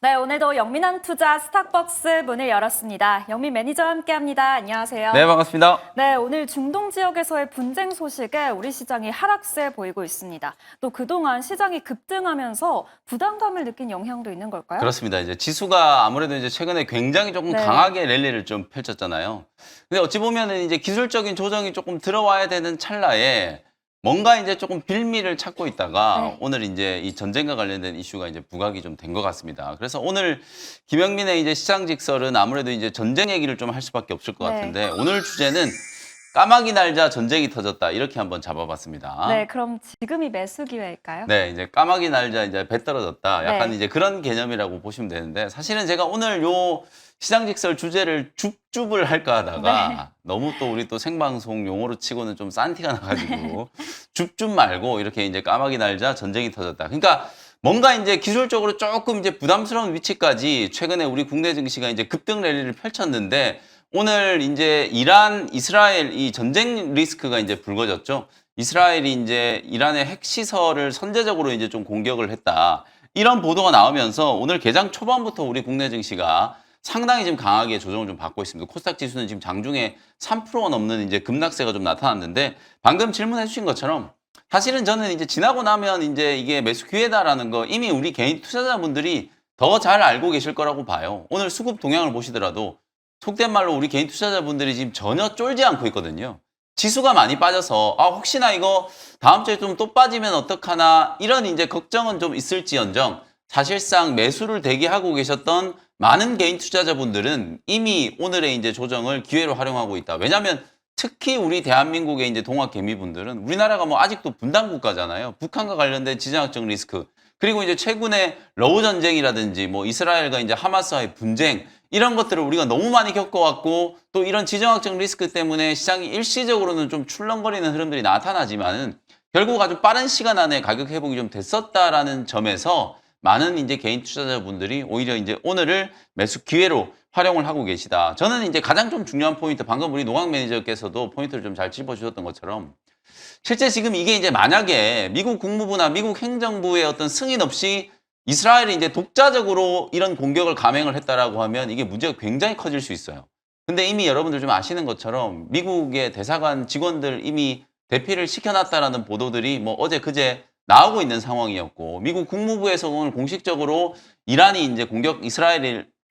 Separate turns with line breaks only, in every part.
네, 오늘도 영민한 투자 스탁벅스 문을 열었습니다. 영민 매니저와 함께합니다. 안녕하세요.
네, 반갑습니다.
네, 오늘 중동 지역에서의 분쟁 소식에 우리 시장이 하락세 보이고 있습니다. 또 그동안 시장이 급등하면서 부담감을 느낀 영향도 있는 걸까요?
그렇습니다. 이제 지수가 아무래도 이제 최근에 굉장히 조금
네.
강하게 랠리를 좀 펼쳤잖아요. 근데 어찌 보면은 이제 기술적인 조정이 조금 들어와야 되는 찰나에 뭔가 이제 조금 빌미를 찾고 있다가
네.
오늘 이제 이 전쟁과 관련된 이슈가 이제 부각이 좀 된 것 같습니다. 그래서 오늘 김영민의 이제 시장 직설은 아무래도 이제 전쟁 얘기를 좀 할 수밖에 없을 것
네.
같은데 오늘 주제는 까마귀 날자 전쟁이 터졌다 이렇게 한번 잡아봤습니다.
네, 그럼 지금이 매수 기회일까요?
네, 이제 까마귀 날자 이제 배 떨어졌다. 약간
네.
이제 그런 개념이라고 보시면 되는데 사실은 제가 오늘 요 시장 직설 주제를 줍줍을 할까 하다가
네.
너무 또 우리 또 생방송 용어로 치고는 좀 싼티가 나가지고 줍줍 말고 이렇게 이제 까마귀 날자 전쟁이 터졌다. 그러니까 뭔가 이제 기술적으로 조금 이제 부담스러운 위치까지 최근에 우리 국내 증시가 이제 급등 랠리를 펼쳤는데 오늘 이제 이란, 이스라엘 이 전쟁 리스크가 이제 불거졌죠. 이스라엘이 이제 이란의 핵시설을 선제적으로 이제 좀 공격을 했다. 이런 보도가 나오면서 오늘 개장 초반부터 우리 국내 증시가 상당히 지금 강하게 조정을 좀 받고 있습니다. 코스닥 지수는 지금 장중에 3%가 넘는 이제 급락세가 좀 나타났는데 방금 질문해 주신 것처럼 사실은 저는 이제 지나고 나면 이제 이게 매수 기회다라는 거 이미 우리 개인 투자자분들이 더 잘 알고 계실 거라고 봐요. 오늘 수급 동향을 보시더라도 속된 말로 우리 개인 투자자분들이 지금 전혀 쫄지 않고 있거든요. 지수가 많이 빠져서 혹시나 이거 다음 주에 좀 또 빠지면 어떡하나 이런 이제 걱정은 좀 있을지언정 사실상 매수를 대기하고 계셨던 많은 개인 투자자분들은 이미 오늘의 이제 조정을 기회로 활용하고 있다. 왜냐하면 특히 우리 대한민국의 이제 동학 개미분들은 우리나라가 뭐 아직도 분단 국가잖아요. 북한과 관련된 지정학적 리스크 그리고 이제 최근에 러우 전쟁이라든지 뭐 이스라엘과 이제 하마스와의 분쟁 이런 것들을 우리가 너무 많이 겪어왔고 또 이런 지정학적 리스크 때문에 시장이 일시적으로는 좀 출렁거리는 흐름들이 나타나지만은 결국 아주 빠른 시간 안에 가격 회복이 좀 됐었다라는 점에서 많은 이제 개인 투자자분들이 오히려 이제 오늘을 매수 기회로 활용을 하고 계시다. 저는 이제 가장 좀 중요한 포인트, 방금 우리 노광 매니저께서도 포인트를 좀 잘 짚어주셨던 것처럼 실제 지금 이게 이제 만약에 미국 국무부나 미국 행정부의 어떤 승인 없이 이스라엘이 이제 독자적으로 이런 공격을 감행을 했다라고 하면 이게 문제가 굉장히 커질 수 있어요. 근데 이미 여러분들 좀 아시는 것처럼 미국의 대사관 직원들 이미 대피를 시켜놨다라는 보도들이 뭐 어제 그제 나오고 있는 상황이었고 미국 국무부에서 오늘 공식적으로 이란이 이제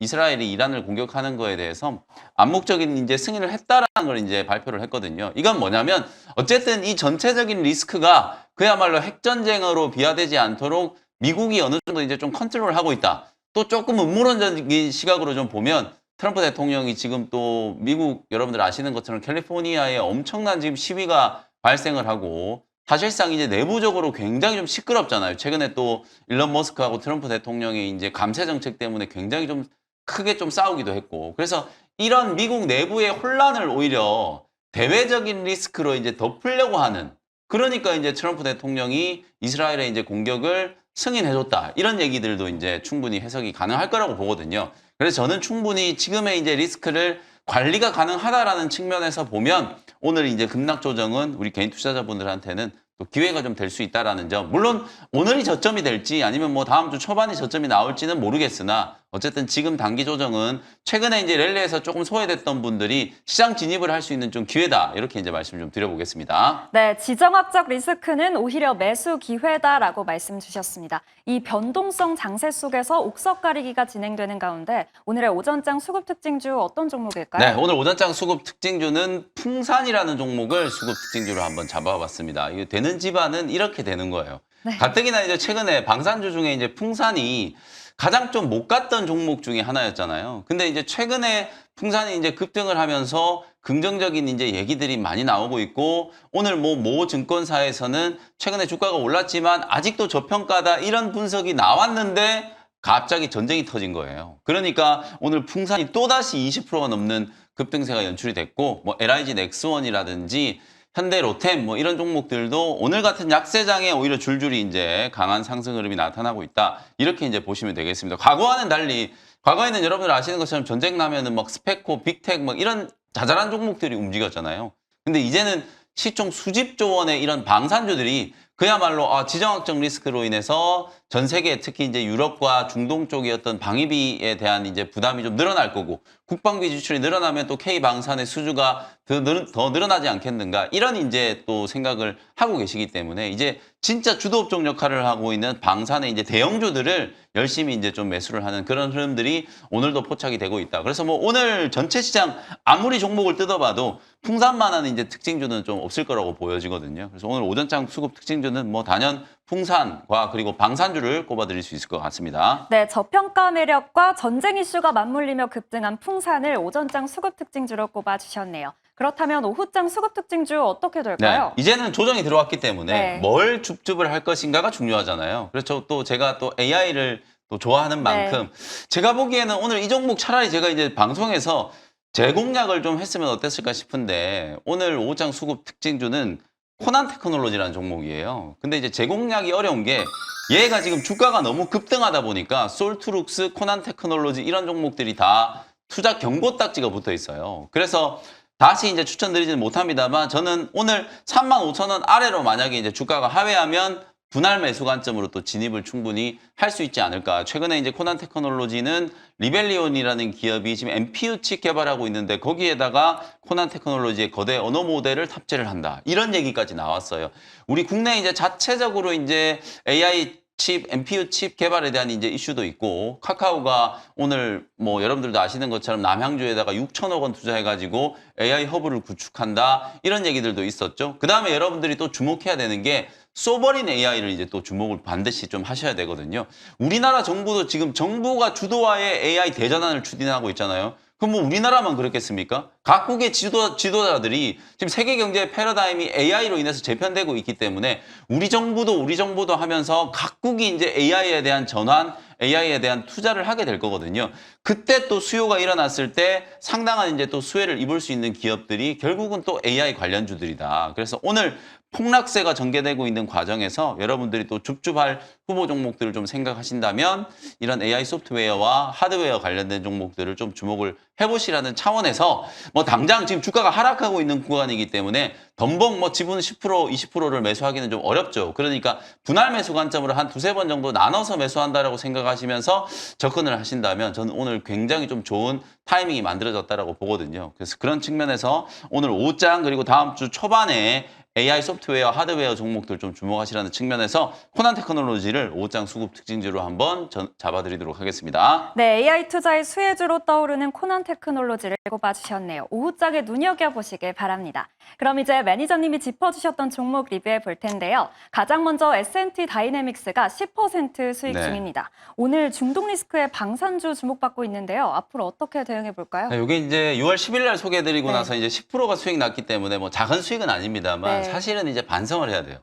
이스라엘이 이란을 공격하는 거에 대해서 암묵적인 이제 승인을 했다라는 걸 이제 발표를 했거든요. 이건 뭐냐면 어쨌든 이 전체적인 리스크가 그야말로 핵전쟁으로 비화되지 않도록 미국이 어느 정도 이제 좀 컨트롤하고 있다. 또 조금 음모론적인 시각으로 좀 보면 트럼프 대통령이 지금 또 미국 여러분들 아시는 것처럼 캘리포니아에 엄청난 지금 시위가 발생을 하고 사실상 이제 내부적으로 굉장히 좀 시끄럽잖아요. 최근에 또 일론 머스크하고 트럼프 대통령이 이제 감세 정책 때문에 굉장히 좀 크게 좀 싸우기도 했고. 그래서 이런 미국 내부의 혼란을 오히려 대외적인 리스크로 이제 덮으려고 하는 그러니까 이제 트럼프 대통령이 이스라엘의 이제 공격을 승인해줬다. 이런 얘기들도 이제 충분히 해석이 가능할 거라고 보거든요. 그래서 저는 충분히 지금의 이제 리스크를 관리가 가능하다라는 측면에서 보면 오늘 이제 급락 조정은 우리 개인 투자자분들한테는 또 기회가 좀 될 수 있다라는 점. 물론 오늘이 저점이 될지 아니면 뭐 다음 주 초반에 저점이 나올지는 모르겠으나 어쨌든 지금 단기 조정은 최근에 이제 랠리에서 조금 소외됐던 분들이 시장 진입을 할 수 있는 좀 기회다. 이렇게 이제 말씀 좀 드려보겠습니다.
네, 지정학적 리스크는 오히려 매수 기회다라고 말씀 주셨습니다. 이 변동성 장세 속에서 옥석 가리기가 진행되는 가운데 오늘의 오전장 수급 특징주 어떤 종목일까요?
네, 오늘 오전장 수급 특징주는 풍산이라는 종목을 수급 특징주로 한번 잡아봤습니다. 이게 되는 집안은 이렇게 되는 거예요.
네.
가뜩이나 이제 최근에 방산주 중에 이제 풍산이 가장 좀 못 갔던 종목 중에 하나였잖아요. 근데 이제 최근에 풍산이 이제 급등을 하면서 긍정적인 이제 얘기들이 많이 나오고 있고 오늘 모 증권사에서는 최근에 주가가 올랐지만 아직도 저평가다 이런 분석이 나왔는데 갑자기 전쟁이 터진 거예요. 그러니까 오늘 풍산이 또다시 20%가 넘는 급등세가 연출이 됐고 뭐 LIG 넥스원이라든지 현대 로템 뭐 이런 종목들도 오늘 같은 약세장에 오히려 줄줄이 이제 강한 상승 흐름이 나타나고 있다. 이렇게 이제 보시면 되겠습니다. 과거와는 달리 과거에는 여러분들 아시는 것처럼 전쟁 나면은 막 스페코, 빅텍 막 이런 자잘한 종목들이 움직였잖아요. 근데 이제는 시총 수십조 원의 이런 방산주들이 그야말로 지정학적 리스크로 인해서 전 세계 특히 이제 유럽과 중동 쪽의 어떤 방위비에 대한 이제 부담이 좀 늘어날 거고 국방비 지출이 늘어나면 또 K 방산의 수주가 더 늘어나지 않겠는가 이런 이제 또 생각을 하고 계시기 때문에 이제 진짜 주도업종 역할을 하고 있는 방산의 이제 대형주들을 열심히 이제 좀 매수를 하는 그런 흐름들이 오늘도 포착이 되고 있다. 그래서 뭐 오늘 전체 시장 아무리 종목을 뜯어봐도 풍산만한 이제 특징주는 좀 없을 거라고 보여지거든요. 그래서 오늘 오전장 수급 특징주는 뭐 단연 풍산과 그리고 방산주를 꼽아드릴 수 있을 것 같습니다.
네, 저평가 매력과 전쟁 이슈가 맞물리며 급등한 풍산을 오전장 수급 특징주로 꼽아주셨네요. 그렇다면 오후장 수급 특징주 어떻게 될까요?
이제는 조정이 들어왔기 때문에
네.
뭘 줍줍을 할 것인가가 중요하잖아요. 그래서 또 제가 또 AI를 또 좋아하는 만큼 제가 보기에는 오늘 이 종목 차라리 제가 이제 방송에서 재공략을 좀 했으면 어땠을까 싶은데 오늘 오후장 수급 특징주는 코난 테크놀로지라는 종목이에요. 근데 이제 재공략이 어려운 게 얘가 지금 주가가 너무 급등하다 보니까 솔트룩스, 코난 테크놀로지 이런 종목들이 다 투자 경고 딱지가 붙어 있어요. 그래서 다시 이제 추천드리지는 못합니다만 저는 오늘 35,000원 아래로 만약에 이제 주가가 하회하면 분할 매수 관점으로 또 진입을 충분히 할 수 있지 않을까. 최근에 이제 코난 테크놀로지는 리벨리온이라는 기업이 지금 NPU 칩 개발하고 있는데 거기에다가 코난 테크놀로지의 거대 언어 모델을 탑재를 한다. 이런 얘기까지 나왔어요. 우리 국내 이제 자체적으로 이제 AI 칩, NPU 칩 개발에 대한 이제 이슈도 있고 카카오가 오늘 뭐 여러분들도 아시는 것처럼 남양주에다가 6천억 원 투자해가지고 AI 허브를 구축한다 이런 얘기들도 있었죠. 그 다음에 여러분들이 또 주목해야 되는 게 소버린 AI를 이제 또 주목을 반드시 좀 하셔야 되거든요. 우리나라 정부도 지금 정부가 주도하에 AI 대전환을 추진하고 있잖아요. 그럼 뭐 우리나라만 그렇겠습니까? 각국의 지도자들이 지금 세계 경제의 패러다임이 AI로 인해서 재편되고 있기 때문에 우리 정부도 하면서 각국이 이제 AI에 대한 전환, AI에 대한 투자를 하게 될 거거든요. 그때 또 수요가 일어났을 때 상당한 이제 또 수혜를 입을 수 있는 기업들이 결국은 또 AI 관련주들이다. 그래서 오늘 폭락세가 전개되고 있는 과정에서 여러분들이 또 줍줍할 후보 종목들을 좀 생각하신다면 이런 AI 소프트웨어와 하드웨어 관련된 종목들을 좀 주목을 해보시라는 차원에서 뭐 당장 지금 주가가 하락하고 있는 구간이기 때문에 덤벙 뭐 지분 10%, 20%를 매수하기는 좀 어렵죠. 그러니까 분할 매수 관점으로 한 두세 번 정도 나눠서 매수한다라고 생각하시면서 접근을 하신다면 저는 오늘 굉장히 좀 좋은 타이밍이 만들어졌다라고 보거든요. 그래서 그런 측면에서 오늘 오후장 그리고 다음 주 초반에 AI 소프트웨어, 하드웨어 종목들 좀 주목하시라는 측면에서 코난 테크놀로지를 오후장 수급 특징주로 한번 잡아드리도록 하겠습니다.
네, AI 투자의 수혜주로 떠오르는 코난 테크놀로지를 꼽아주셨네요. 오후장에 눈여겨보시길 바랍니다. 그럼 이제 매니저님이 짚어주셨던 종목 리뷰해 볼 텐데요. 가장 먼저 S&T 다이내믹스가 10% 수익
네.
중입니다. 오늘 중동 리스크의 방산주 주목받고 있는데요. 앞으로 어떻게 대응해 볼까요?
이게 이제 6월 10일 날 소개해드리고
네.
나서 이제 10%가 수익 났기 때문에 뭐 작은 수익은 아닙니다만
네.
사실은 이제 반성을 해야 돼요.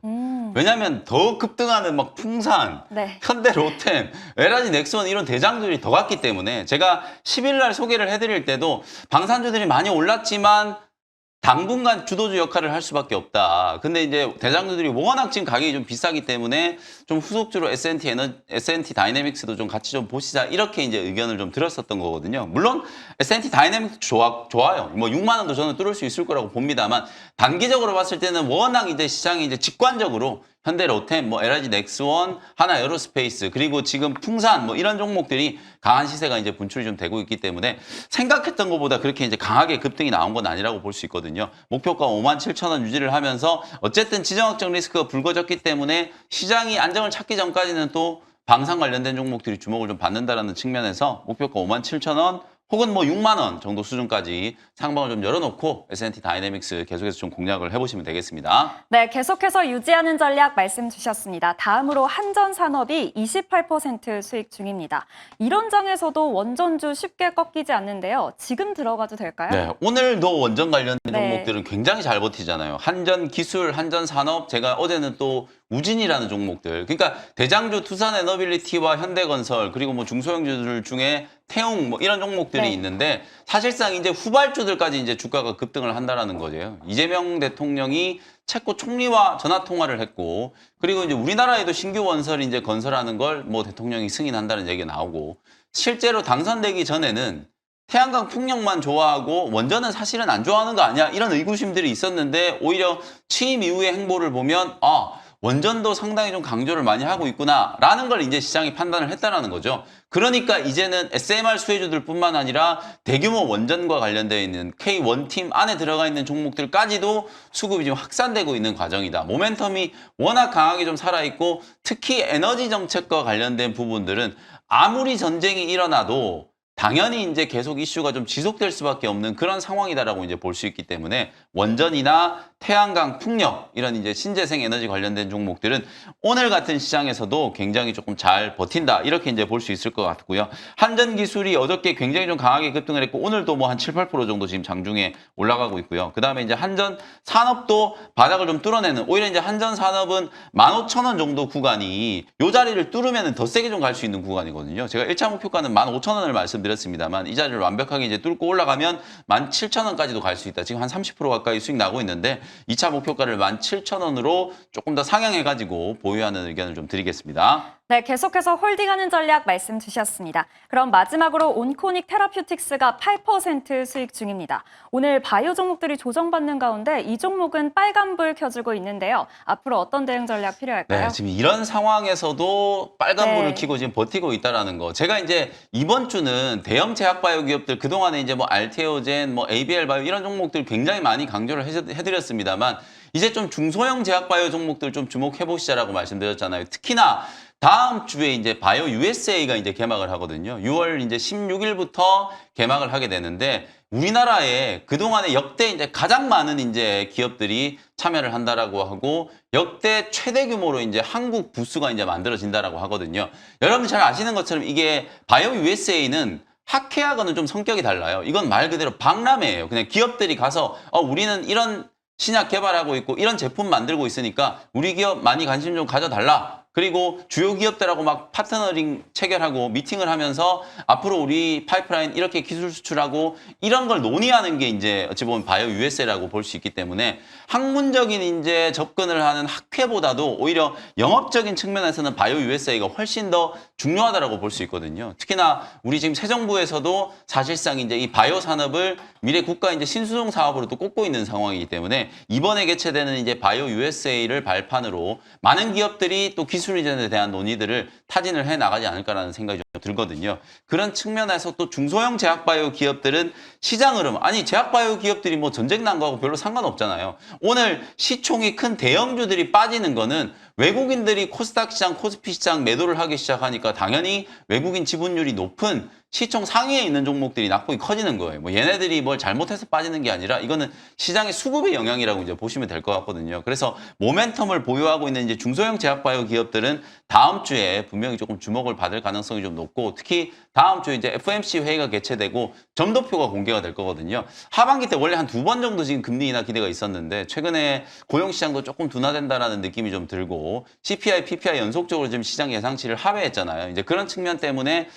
왜냐하면 더 급등하는 막 풍산,
네.
현대 로템, LG 넥스원 이런 대장주들이 더 갔기 때문에 제가 10일 날 소개를 해드릴 때도 방산주들이 많이 올랐지만 당분간 주도주 역할을 할 수밖에 없다. 근데 이제 대장주들이 워낙 지금 가격이 좀 비싸기 때문에 좀 후속주로 S&T 다이내믹스도 좀 같이 좀 보시자 이렇게 이제 의견을 좀 들었었던 거거든요. 물론 S&T 다이내믹스 좋아요. 뭐 6만 원도 저는 뚫을 수 있을 거라고 봅니다만 단기적으로 봤을 때는 워낙 이제 시장이 이제 직관적으로 현대 로템, 뭐 LG 넥스원, 하나 에어로스페이스, 그리고 지금 풍산 뭐 이런 종목들이 강한 시세가 이제 분출이 좀 되고 있기 때문에 생각했던 것보다 그렇게 이제 강하게 급등이 나온 건 아니라고 볼 수 있거든요. 목표가 57,000원 유지를 하면서 어쨌든 지정학적 리스크가 불거졌기 때문에 시장이 안정을 찾기 전까지는 또 방산 관련된 종목들이 주목을 좀 받는다라는 측면에서 목표가 57,000원 혹은 뭐 6만 원 정도 수준까지 상방을 좀 열어놓고 S&T 다이내믹스 계속해서 좀 공략을 해보시면 되겠습니다.
네, 계속해서 유지하는 전략 말씀 주셨습니다. 다음으로 한전산업이 28% 수익 중입니다. 이런 장에서도 원전주 쉽게 꺾이지 않는데요. 지금 들어가도 될까요?
네, 오늘도 원전 관련된
네.
종목들은 굉장히 잘 버티잖아요. 한전기술, 한전산업, 제가 어제는 또 우진이라는 종목들. 그러니까 대장주 투산에너빌리티와 현대건설 그리고 뭐 중소형주들 중에 태웅 뭐 이런 종목들이
네.
있는데 사실상 이제 후발주들까지 이제 주가가 급등을 한다라는 거죠. 이재명 대통령이 체코 총리와 전화 통화를 했고 그리고 이제 우리나라에도 신규 원설 이제 건설하는 걸 뭐 대통령이 승인한다는 얘기가 나오고 실제로 당선되기 전에는 태양광 풍력만 좋아하고 원전은 사실은 안 좋아하는 거 아니야? 이런 의구심들이 있었는데 오히려 취임 이후의 행보를 보면 원전도 상당히 좀 강조를 많이 하고 있구나라는 걸 이제 시장이 판단을 했다라는 거죠. 그러니까 이제는 SMR 수혜주들뿐만 아니라 대규모 원전과 관련되어 있는 K1팀 안에 들어가 있는 종목들까지도 수급이 지금 확산되고 있는 과정이다. 모멘텀이 워낙 강하게 좀 살아있고 특히 에너지 정책과 관련된 부분들은 아무리 전쟁이 일어나도 당연히 이제 계속 이슈가 좀 지속될 수밖에 없는 그런 상황이다라고 이제 볼 수 있기 때문에 원전이나 태양광, 풍력 이런 이제 신재생 에너지 관련된 종목들은 오늘 같은 시장에서도 굉장히 조금 잘 버틴다 이렇게 이제 볼 수 있을 것 같고요. 한전 기술이 어저께 굉장히 좀 강하게 급등을 했고 오늘도 뭐 한 7, 8% 정도 지금 장중에 올라가고 있고요. 그다음에 이제 한전 산업도 바닥을 좀 뚫어내는 오히려 이제 한전 산업은 15,000원 정도 구간이 요 자리를 뚫으면 더 세게 좀 갈 수 있는 구간이거든요. 제가 1차 목표가는 15,000원을 말씀드렸습니다만 이 자리를 완벽하게 이제 뚫고 올라가면 17,000원까지도 갈 수 있다. 지금 한 30% 가까이 수익 나고 있는데 2차 목표가를 17,000원으로 조금 더 상향해가지고 보유하는 의견을 좀 드리겠습니다.
네, 계속해서 홀딩하는 전략 말씀 주셨습니다. 그럼 마지막으로 온코닉 테라퓨틱스가 8% 수익 중입니다. 오늘 바이오 종목들이 조정받는 가운데 이 종목은 빨간불 켜주고 있는데요. 앞으로 어떤 대응 전략 필요할까요?
네, 지금 이런 상황에서도 빨간불을
네.
켜고 지금 버티고 있다라는 거. 제가 이제 이번 주는 대형 제약바이오 기업들 그동안에 이제 뭐 알테오젠, 뭐 ABL 바이오 이런 종목들 굉장히 많이 강조를 해드렸습니다만 이제 좀 중소형 제약바이오 종목들 좀 주목해 보시자라고 말씀드렸잖아요. 특히나 다음 주에 이제 바이오 USA가 이제 개막을 하거든요. 6월 이제 16일부터 개막을 하게 되는데 우리나라에 그동안에 역대 이제 가장 많은 이제 기업들이 참여를 한다라고 하고 역대 최대 규모로 이제 한국 부스가 이제 만들어진다라고 하거든요. 여러분 잘 아시는 것처럼 이게 바이오 USA는 학회하고는 좀 성격이 달라요. 이건 말 그대로 박람회예요. 그냥 기업들이 가서 우리는 이런 신약 개발하고 있고 이런 제품 만들고 있으니까 우리 기업 많이 관심 좀 가져달라. 그리고 주요 기업들하고 막 파트너링 체결하고 미팅을 하면서 앞으로 우리 파이프라인 이렇게 기술 수출하고 이런 걸 논의하는 게 이제 어찌 보면 바이오 USA라고 볼 수 있기 때문에 학문적인 이제 접근을 하는 학회보다도 오히려 영업적인 측면에서는 바이오 USA가 훨씬 더 중요하다라고 볼 수 있거든요. 특히나 우리 지금 새 정부에서도 사실상 이제 이 바이오 산업을 미래 국가 이제 신수종 사업으로 또 꼽고 있는 상황이기 때문에 이번에 개최되는 이제 바이오 USA를 발판으로 많은 기업들이 또 기술 이전에 대한 논의들을 타진을 해 나가지 않을까라는 생각이 좀 들거든요. 그런 측면에서 또 중소형 제약바이오 기업들은 시장 흐름, 아니 제약바이오 기업들이 뭐 전쟁 난 거하고 별로 상관없잖아요. 오늘 시총이 큰 대형주들이 빠지는 거는 외국인들이 코스닥 시장, 코스피 시장 매도를 하기 시작하니까 당연히 외국인 지분율이 높은 시총 상위에 있는 종목들이 낙폭이 커지는 거예요. 뭐 얘네들이 뭘 잘못해서 빠지는 게 아니라 이거는 시장의 수급의 영향이라고 이제 보시면 될 것 같거든요. 그래서 모멘텀을 보유하고 있는 이제 중소형 제약바이오 기업들은 다음 주에 분명히 조금 주목을 받을 가능성이 좀 높고 특히 다음 주에 이제 FOMC 회의가 개최되고 점도표가 공개가 될 거거든요. 하반기 때 원래 한 2번 정도 지금 금리 인하 기대가 있었는데 최근에 고용 시장도 조금 둔화된다라는 느낌이 좀 들고 CPI, PPI 연속적으로 지금 시장 예상치를 하회했잖아요. 이제 그런 측면 때문에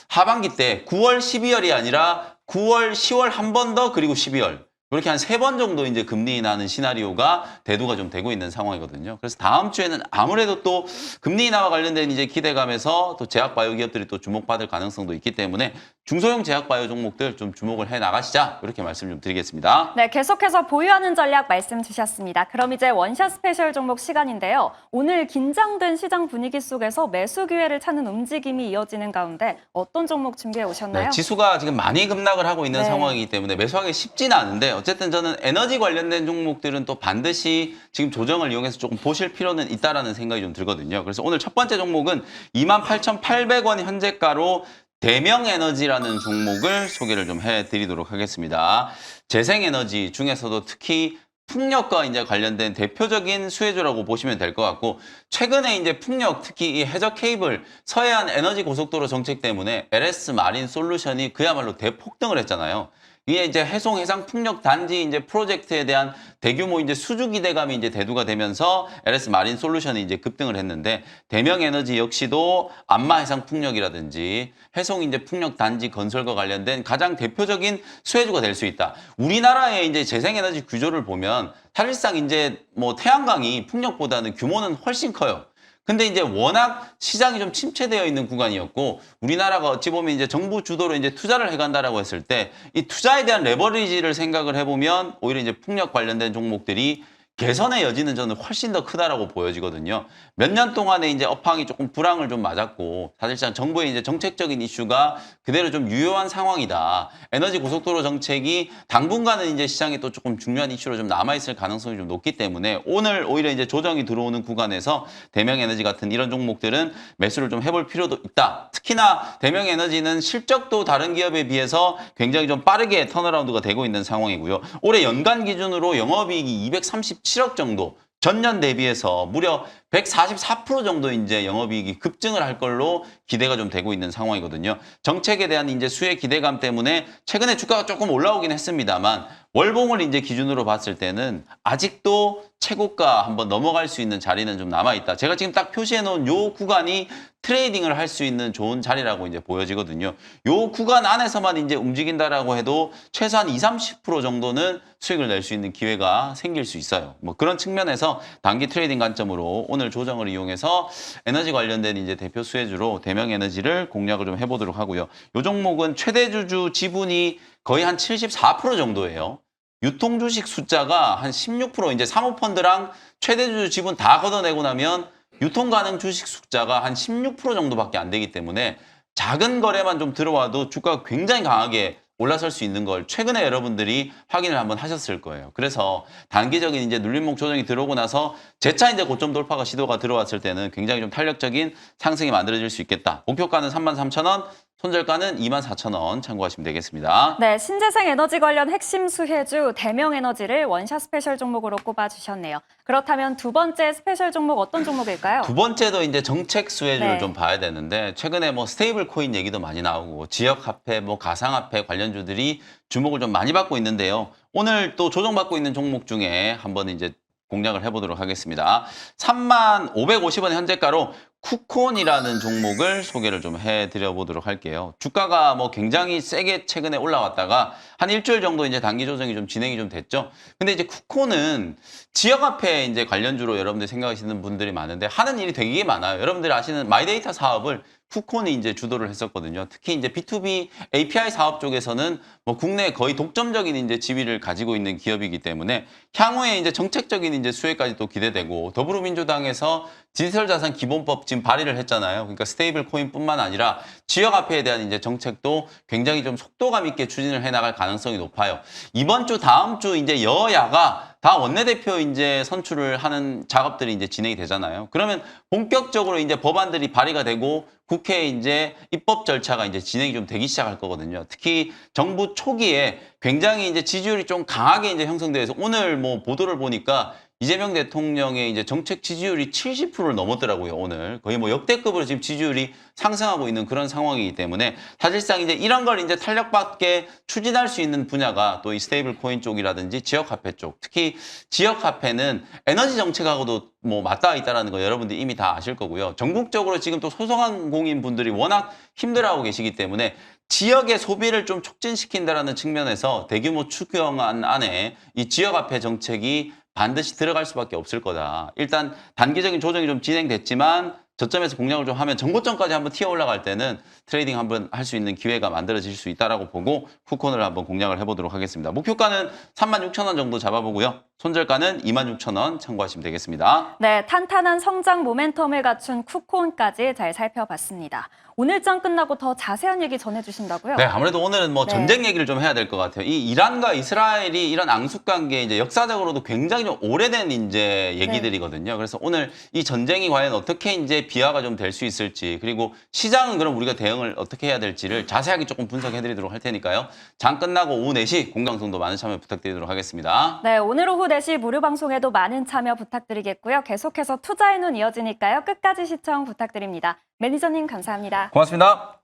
하반기 때 9월, 12월이 아니라 9월, 10월 한 번 더 그리고 12월 이렇게 한 3번 정도 이제 금리 인하하는 시나리오가 대두가 좀 되고 있는 상황이거든요. 그래서 다음 주에는 아무래도 또 금리 인하와 관련된 이제 기대감에서 또 제약 바이오 기업들이 또 주목받을 가능성도 있기 때문에 중소형 제약 바이오 종목들 좀 주목을 해 나가시자 이렇게 말씀 좀 드리겠습니다.
네, 계속해서 보유하는 전략 말씀 주셨습니다. 그럼 이제 원샷 스페셜 종목 시간인데요. 오늘 긴장된 시장 분위기 속에서 매수 기회를 찾는 움직임이 이어지는 가운데 어떤 종목 준비해 오셨나요?
네, 지수가 지금 많이 급락을 하고 있는
네.
상황이기 때문에 매수하기 쉽지는 않은데 어쨌든 저는 에너지 관련된 종목들은 또 반드시 지금 조정을 이용해서 조금 보실 필요는 있다라는 생각이 좀 들거든요. 그래서 오늘 첫 번째 종목은 28,800원 현재가로 대명에너지라는 종목을 소개를 좀 해드리도록 하겠습니다. 재생에너지 중에서도 특히 풍력과 이제 관련된 대표적인 수혜주라고 보시면 될 것 같고 최근에 이제 풍력 특히 이 해저 케이블 서해안 에너지 고속도로 정책 때문에 LS 마린 솔루션이 그야말로 대폭등을 했잖아요. 이게 이제 해송 해상 풍력 단지 이제 프로젝트에 대한 대규모 이제 수주 기대감이 이제 대두가 되면서 LS 마린 솔루션이 이제 급등을 했는데 대명에너지 역시도 안마 해상 풍력이라든지 해송 이제 풍력 단지 건설과 관련된 가장 대표적인 수혜주가 될 수 있다. 우리나라의 이제 재생에너지 규조를 보면 사실상 이제 뭐 태양광이 풍력보다는 규모는 훨씬 커요. 근데 이제 워낙 시장이 좀 침체되어 있는 구간이었고 우리나라가 어찌 보면 이제 정부 주도로 이제 투자를 해간다라고 했을 때 이 투자에 대한 레버리지를 생각을 해보면 오히려 이제 풍력 관련된 종목들이 개선의 여지는 저는 훨씬 더 크다라고 보여지거든요. 몇 년 동안에 이제 업황이 조금 불황을 좀 맞았고 사실상 정부의 이제 정책적인 이슈가 그대로 좀 유효한 상황이다. 에너지 고속도로 정책이 당분간은 이제 시장에 또 조금 중요한 이슈로 좀 남아있을 가능성이 좀 높기 때문에 오늘 오히려 이제 조정이 들어오는 구간에서 대명에너지 같은 이런 종목들은 매수를 좀 해볼 필요도 있다. 특히나 대명에너지는 실적도 다른 기업에 비해서 굉장히 좀 빠르게 턴어라운드가 되고 있는 상황이고요. 올해 연간 기준으로 영업이익이 237억 정도, 전년 대비해서 무려 144% 정도 이제 영업이익이 급증을 할 걸로 기대가 좀 되고 있는 상황이거든요. 정책에 대한 이제 수혜 기대감 때문에 최근에 주가가 조금 올라오긴 했습니다만 월봉을 이제 기준으로 봤을 때는 아직도 최고가 한번 넘어갈 수 있는 자리는 좀 남아있다. 제가 지금 딱 표시해 놓은 요 구간이 트레이딩을 할 수 있는 좋은 자리라고 이제 보여지거든요. 요 구간 안에서만 이제 움직인다라고 해도 최소한 20-30% 정도는 수익을 낼 수 있는 기회가 생길 수 있어요. 뭐 그런 측면에서 단기 트레이딩 관점으로 오늘 조정을 이용해서 에너지 관련된 이제 대표 수혜주로 대명에너지를 공략을 좀 해보도록 하고요. 요 종목은 최대 주주 지분이 거의 한 74% 정도예요. 유통 주식 숫자가 한 16% 이제 사모펀드랑 최대 주주 지분 다 걷어내고 나면 유통 가능 주식 숫자가 한 16% 정도밖에 안 되기 때문에 작은 거래만 좀 들어와도 주가가 굉장히 강하게 올라설 수 있는 걸 최근에 여러분들이 확인을 한번 하셨을 거예요. 그래서 단기적인 이제 눌림목 조정이 들어오고 나서 재차 이제 고점 돌파가 시도가 들어왔을 때는 굉장히 좀 탄력적인 상승이 만들어질 수 있겠다. 목표가는 33,000원, 손절가는 24,000원 참고하시면 되겠습니다.
네, 신재생 에너지 관련 핵심 수혜주 대명에너지를 원샷 스페셜 종목으로 꼽아주셨네요. 그렇다면 두 번째 스페셜 종목 어떤 종목일까요?
두 번째도 이제 정책 수혜주를
네.
좀 봐야 되는데 최근에 뭐 스테이블 코인 얘기도 많이 나오고 지역 화폐, 뭐 가상 화폐 관련주들이 주목을 좀 많이 받고 있는데요. 오늘 또 조정받고 있는 종목 중에 한번 이제 공략을 해보도록 하겠습니다. 35,550원 현재가로 쿠콘이라는 종목을 소개를 좀 해드려 보도록 할게요. 주가가 뭐 굉장히 세게 최근에 올라왔다가 한 일주일 정도 이제 단기 조정이 좀 진행이 좀 됐죠. 근데 이제 쿠콘은 지역화폐 이제 관련주로 여러분들 생각하시는 분들이 많은데 하는 일이 되게 많아요. 여러분들이 아시는 마이데이터 사업을 쿠콘이 이제 주도를 했었거든요. 특히 이제 B2B API 사업 쪽에서는 뭐 국내 거의 독점적인 이제 지위를 가지고 있는 기업이기 때문에 향후에 이제 정책적인 이제 수혜까지 또 기대되고 더불어민주당에서 디지털 자산 기본법 지금 발의를 했잖아요. 그러니까 스테이블 코인뿐만 아니라 지역화폐에 대한 이제 정책도 굉장히 좀 속도감 있게 추진을 해 나갈 가능성이 높아요. 이번 주 다음 주 이제 여야가 다 원내대표 이제 선출을 하는 작업들이 이제 진행이 되잖아요. 그러면 본격적으로 이제 법안들이 발의가 되고 국회에 이제 입법 절차가 이제 진행이 좀 되기 시작할 거거든요. 특히 정부 초기에 굉장히 이제 지지율이 좀 강하게 이제 형성돼서 오늘 뭐 보도를 보니까 이재명 대통령의 이제 정책 지지율이 70%를 넘었더라고요, 오늘. 거의 뭐 역대급으로 지금 지지율이 상승하고 있는 그런 상황이기 때문에 사실상 이제 이런 걸 이제 탄력받게 추진할 수 있는 분야가 또 이 스테이블 코인 쪽이라든지 지역 화폐 쪽. 특히 지역 화폐는 에너지 정책하고도 뭐 맞닿아 있다는 거 여러분들이 이미 다 아실 거고요. 전국적으로 지금 또 소상공인 분들이 워낙 힘들어하고 계시기 때문에 지역의 소비를 좀 촉진시킨다라는 측면에서 대규모 추경안 안에 이 지역화폐 정책이 반드시 들어갈 수밖에 없을 거다. 일단 단기적인 조정이 좀 진행됐지만 저점에서 공략을 좀 하면 전고점까지 한번 튀어 올라갈 때는 트레이딩 한번 할 수 있는 기회가 만들어질 수 있다라고 보고 쿠콘을 한번 공략을 해보도록 하겠습니다. 목표가는 36,000원 정도 잡아보고요. 손절가는 26,000원 참고하시면 되겠습니다.
네, 탄탄한 성장 모멘텀을 갖춘 쿠콘까지 잘 살펴봤습니다. 오늘장 끝나고 더 자세한 얘기 전해주신다고요?
네, 아무래도 오늘은 뭐
네.
전쟁 얘기를 좀 해야 될 것 같아요. 이 이란과 이스라엘이 이런 앙숙 관계 이제 역사적으로도 굉장히 좀 오래된 이제 얘기들이거든요. 그래서 오늘 이 전쟁이 과연 어떻게 이제 비화가 좀 될 수 있을지 그리고 시장은 그럼 우리가 대응을 어떻게 해야 될지를 자세하게 조금 분석해드리도록 할 테니까요. 장 끝나고 오후 4시 공방송도 많은 참여 부탁드리도록 하겠습니다.
네, 오늘 오후 4시 무료 방송에도 많은 참여 부탁드리겠고요. 계속해서 투자의 눈 이어지니까요. 끝까지 시청 부탁드립니다. 매니저님 감사합니다.
고맙습니다.